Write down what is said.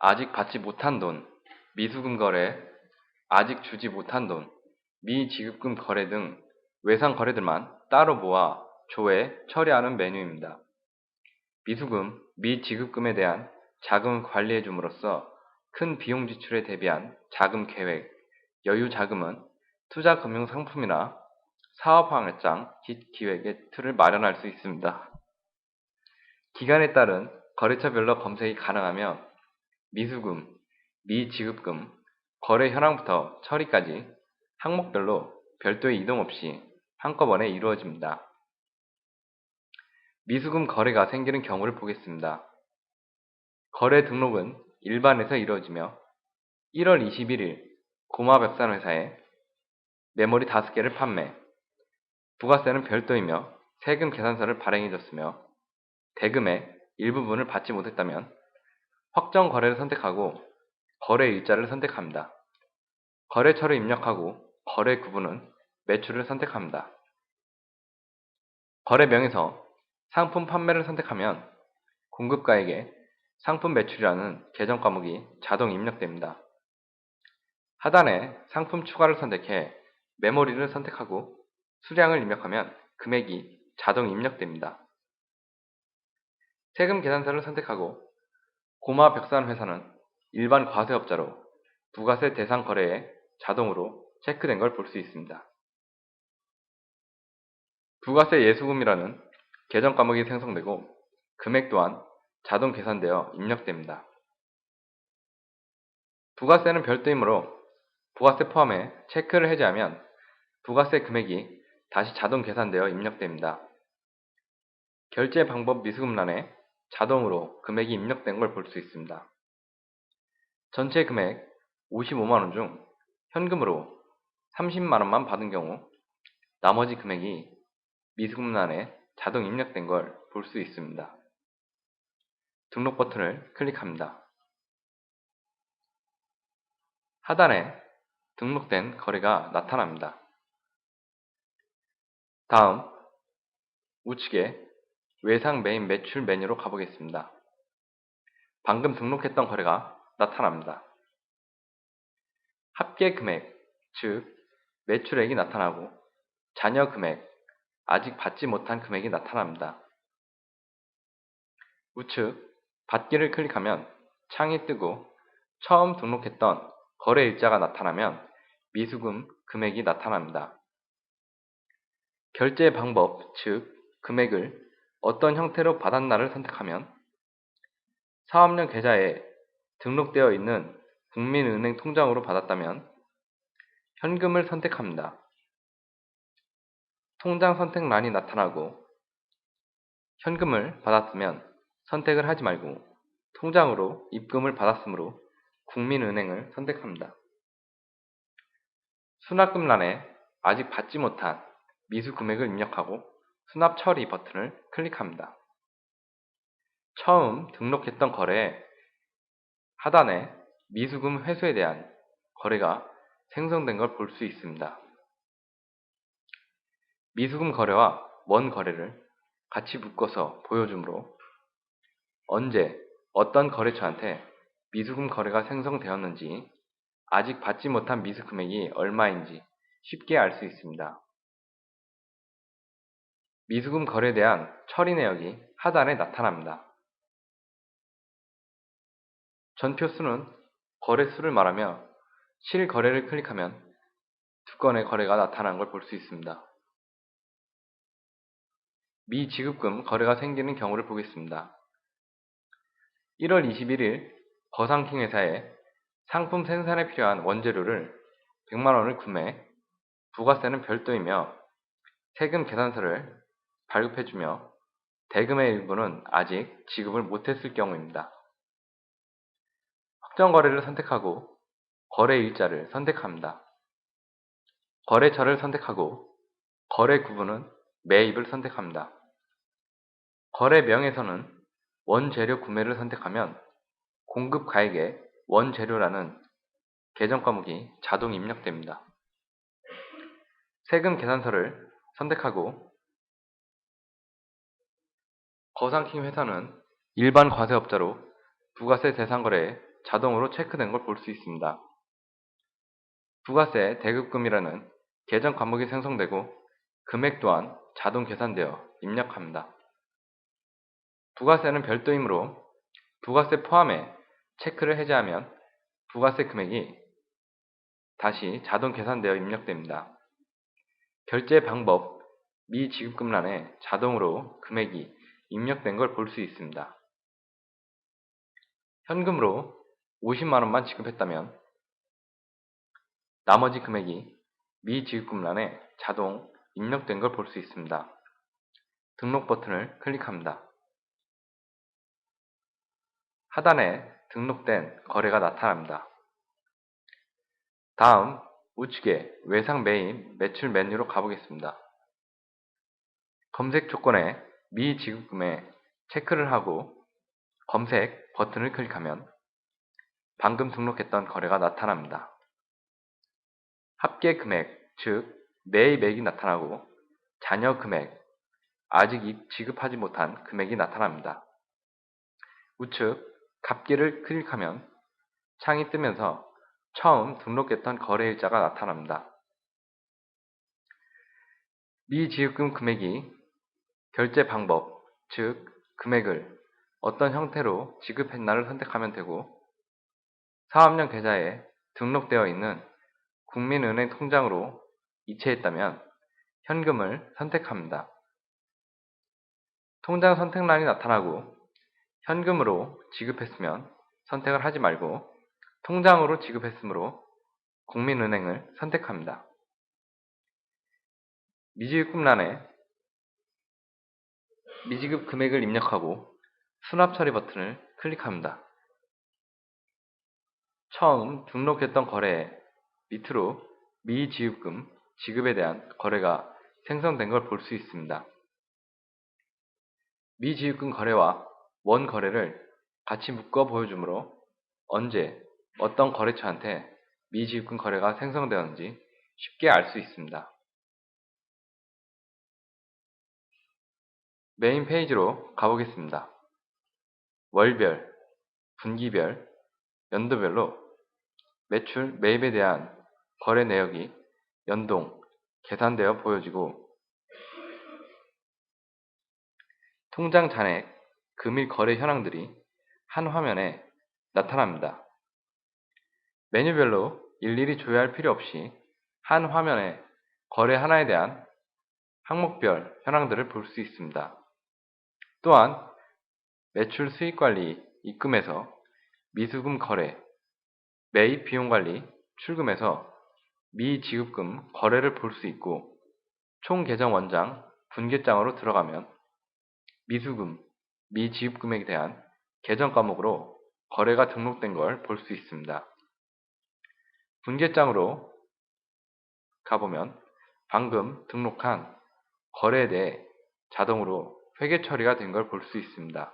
아직 받지 못한 돈, 미수금 거래, 아직 주지 못한 돈, 미지급금 거래 등 외상 거래들만 따로 모아 조회, 처리하는 메뉴입니다. 미수금, 미지급금에 대한 자금을 관리해 줌으로써 큰 비용 지출에 대비한 자금 계획, 여유 자금은 투자 금융 상품이나 사업 항해장 기획의 틀을 마련할 수 있습니다. 기간에 따른 거래처별로 검색이 가능하며 미수금, 미지급금, 거래 현황부터 처리까지 항목별로 별도의 이동 없이 한꺼번에 이루어집니다. 미수금 거래가 생기는 경우를 보겠습니다. 거래 등록은 일반에서 이루어지며 1월 21일 고마백산회사에 메모리 5개를 판매, 부가세는 별도이며 세금 계산서를 발행해줬으며 대금의 일부분을 받지 못했다면 확정 거래를 선택하고 거래 일자를 선택합니다. 거래처를 입력하고 거래 구분은 매출을 선택합니다. 거래명에서 상품 판매를 선택하면 공급가에게 상품 매출이라는 계정 과목이 자동 입력됩니다. 하단에 상품 추가를 선택해 메모리를 선택하고 수량을 입력하면 금액이 자동 입력됩니다. 세금 계산서를 선택하고 고마백산회사는 일반 과세업자로 부가세 대상 거래에 자동으로 체크된 걸 볼 수 있습니다. 부가세 예수금이라는 계정 과목이 생성되고 금액 또한 자동 계산되어 입력됩니다. 부가세는 별도이므로 부가세 포함에 체크를 해제하면 부가세 금액이 다시 자동 계산되어 입력됩니다. 결제 방법 미수금란에 자동으로 금액이 입력된 걸 볼 수 있습니다. 전체 금액 55만원 중 현금으로 30만원만 받은 경우 나머지 금액이 미수금란에 자동 입력된 걸 볼 수 있습니다. 등록 버튼을 클릭합니다. 하단에 등록된 거래가 나타납니다. 다음 우측에 외상 메인 매출 메뉴로 가보겠습니다. 방금 등록했던 거래가 나타납니다. 합계 금액, 즉 매출액이 나타나고 잔여 금액, 아직 받지 못한 금액이 나타납니다. 우측 받기를 클릭하면 창이 뜨고 처음 등록했던 거래 일자가 나타나면 미수금 금액이 나타납니다. 결제 방법, 즉 금액을 어떤 형태로 받았나를 선택하면 사업용 계좌에 등록되어 있는 국민은행 통장으로 받았다면 현금을 선택합니다. 통장 선택란이 나타나고 현금을 받았으면 선택을 하지 말고 통장으로 입금을 받았으므로 국민은행을 선택합니다. 수납금란에 아직 받지 못한 미수 금액을 입력하고 수납 처리 버튼을 클릭합니다. 처음 등록했던 거래에 하단에 미수금 회수에 대한 거래가 생성된 걸 볼 수 있습니다. 미수금 거래와 원 거래를 같이 묶어서 보여주므로 언제 어떤 거래처한테 미수금 거래가 생성되었는지 아직 받지 못한 미수 금액이 얼마인지 쉽게 알 수 있습니다. 미수금 거래에 대한 처리 내역이 하단에 나타납니다. 전표수는 거래수를 말하며 실거래를 클릭하면 2건의 거래가 나타난 걸 볼 수 있습니다. 미지급금 거래가 생기는 경우를 보겠습니다. 1월 21일 거상킹 회사에 상품 생산에 필요한 원재료를 100만원을 구매, 부가세는 별도이며 세금 계산서를 발급해주며 대금의 일부는 아직 지급을 못했을 경우입니다. 확정 거래를 선택하고 거래 일자를 선택합니다. 거래처를 선택하고 거래 구분은 매입을 선택합니다. 거래명에서는 원재료 구매를 선택하면 공급가액에 원재료라는 계정 과목이 자동 입력됩니다. 세금 계산서를 선택하고 거상킹 회사는 일반 과세업자로 부가세 대상 거래에 자동으로 체크된 걸 볼 수 있습니다. 부가세 대급금이라는 계정 과목이 생성되고 금액 또한 자동 계산되어 입력합니다. 부가세는 별도이므로 부가세 포함에 체크를 해제하면 부가세 금액이 다시 자동 계산되어 입력됩니다. 결제 방법 미지급금란에 자동으로 금액이 입력된 걸 볼 수 있습니다. 현금으로 50만원만 지급했다면 나머지 금액이 미지급금란에 자동 입력된 걸 볼 수 있습니다. 등록 버튼을 클릭합니다. 하단에 등록된 거래가 나타납니다. 다음 우측에 외상 메인 매출 메뉴로 가보겠습니다. 검색 조건에 미지급금에 체크를 하고 검색 버튼을 클릭하면 방금 등록했던 거래가 나타납니다. 합계 금액, 즉 매입액이 나타나고 잔여 금액, 아직 지급하지 못한 금액이 나타납니다. 우측 값기를 클릭하면 창이 뜨면서 처음 등록했던 거래일자가 나타납니다. 미지급금 금액이 결제 방법, 즉 금액을 어떤 형태로 지급했나를 선택하면 되고 사업용 계좌에 등록되어 있는 국민은행 통장으로 이체했다면 현금을 선택합니다. 통장 선택란이 나타나고 현금으로 지급했으면 선택을 하지 말고 통장으로 지급했으므로 국민은행을 선택합니다. 미지급금란에 미지급 금액을 입력하고 수납 처리 버튼을 클릭합니다. 처음 등록했던 거래에 밑으로 미지급금 지급에 대한 거래가 생성된 걸 볼 수 있습니다. 미지급금 거래와 원 거래를 같이 묶어 보여주므로 언제 어떤 거래처한테 미지급금 거래가 생성되었는지 쉽게 알 수 있습니다. 메인 페이지로 가보겠습니다. 월별, 분기별, 연도별로 매출, 매입에 대한 거래 내역이 연동, 계산되어 보여지고 통장 잔액, 금일 거래 현황들이 한 화면에 나타납니다. 메뉴별로 일일이 조회할 필요 없이 한 화면에 거래 하나에 대한 항목별 현황들을 볼 수 있습니다. 또한 매출 수익관리, 입금에서 미수금 거래, 매입 비용관리, 출금에서 미지급금 거래를 볼 수 있고 총계정 원장, 분계장으로 들어가면 미수금, 미지급금에 대한 계정 과목으로 거래가 등록된 걸 볼 수 있습니다. 분계장으로 가보면 방금 등록한 거래에 대해 자동으로 회계 처리가 된 걸 볼 수 있습니다.